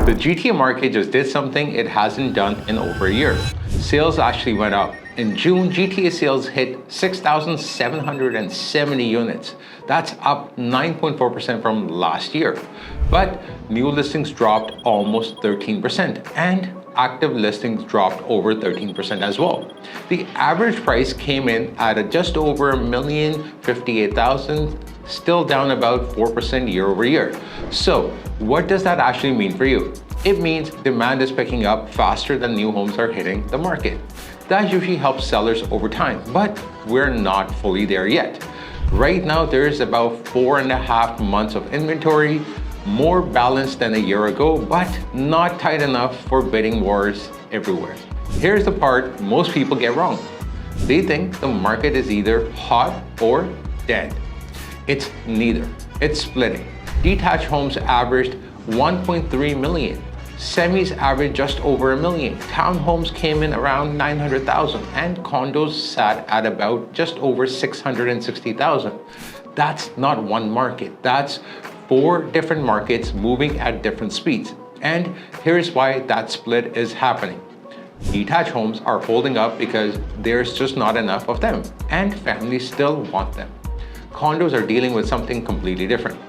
The GTA market just did something it hasn't done in over a year. Sales actually went up. In June, GTA sales hit 6,770 units. That's up 9.4% from last year. But new listings dropped almost 13%, and active listings dropped over 13% as well. The average price came in at just over $1,058,000, still down about 4% year over year. So what does that actually mean for you? It means demand is picking up faster than new homes are hitting the market. That usually helps sellers over time, but we're not fully there yet. Right now, there's about 4.5 months of inventory, more balanced than a year ago, but not tight enough for bidding wars everywhere. Here's the part most people get wrong. They think the market is either hot or dead. It's neither. It's splitting. Detached homes averaged 1.3 million. Semis averaged just over 1 million. Townhomes came in around 900,000, and condos sat at about just over 660,000. That's not one market. That's 4 different markets moving at different speeds. And here's why that split is happening. Detached homes are holding up because there's just not enough of them, and families still want them. Condos are dealing with something completely different.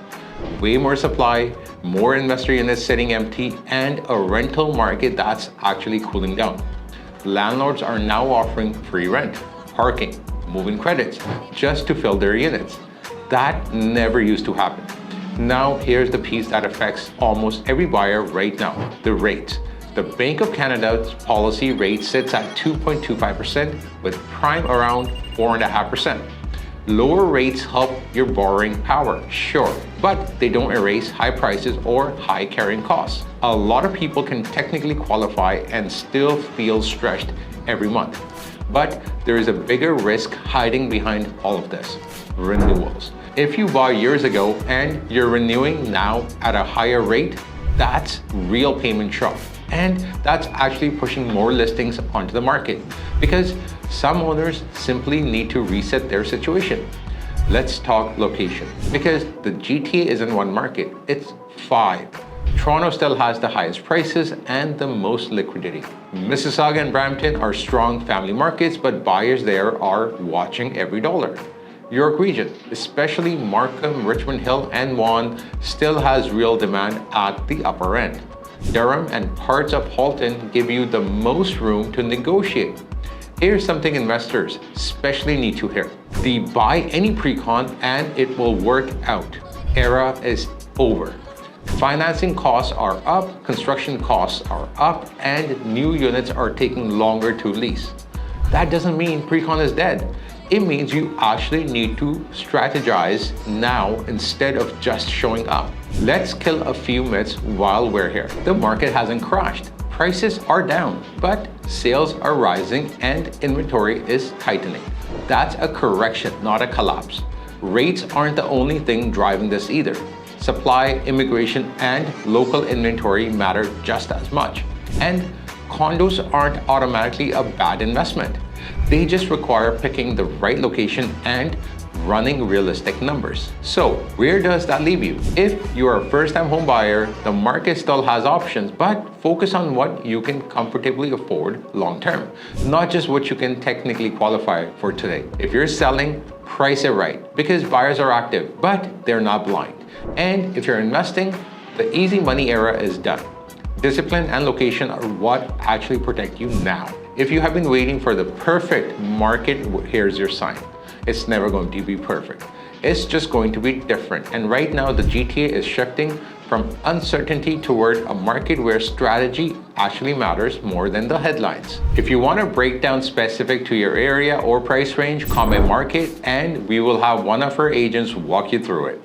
Way more supply, more investor units sitting empty, and a rental market that's actually cooling down. Landlords are now offering free rent, parking, move-in credits just to fill their units. That never used to happen. Now here's the piece that affects almost every buyer right now, the rates. The Bank of Canada's policy rate sits at 2.25% with prime around 4.5%. Lower rates help your borrowing power, sure, but they don't erase high prices or high carrying costs. A lot of people can technically qualify and still feel stretched every month. But there is a bigger risk hiding behind all of this: renewals. If you bought years ago and you're renewing now at a higher rate, that's real payment shock. And that's actually pushing more listings onto the market because some owners simply need to reset their situation. Let's talk location, because the GTA isn't one market, it's 5. Toronto still has the highest prices and the most liquidity. Mississauga and Brampton are strong family markets, but buyers there are watching every dollar. York region, especially Markham, Richmond Hill, and Vaughan, still has real demand at the upper end. Durham and parts of Halton give you the most room to negotiate. Here's something investors especially need to hear. The buy any pre-con and it will work out era is over. Financing costs are up, construction costs are up, and new units are taking longer to lease. That doesn't mean pre-con is dead. It means you actually need to strategize now instead of just showing up. Let's kill a few myths while we're here. The market hasn't crashed. Prices are down, but sales are rising and inventory is tightening. That's a correction, not a collapse. Rates aren't the only thing driving this either. Supply, immigration, and local inventory matter just as much. And condos aren't automatically a bad investment. They just require picking the right location and running realistic numbers. So where does that leave you? If you're a first-time home buyer, the market still has options, but focus on what you can comfortably afford long-term, not just what you can technically qualify for today. If you're selling, price it right, because buyers are active, but they're not blind. And if you're investing, the easy money era is done. Discipline and location are what actually protect you now. If you have been waiting for the perfect market, here's your sign. It's never going to be perfect. It's just going to be different. And right now, the GTA is shifting from uncertainty toward a market where strategy actually matters more than the headlines. If you want a breakdown specific to your area or price range, comment market, and we will have one of our agents walk you through it.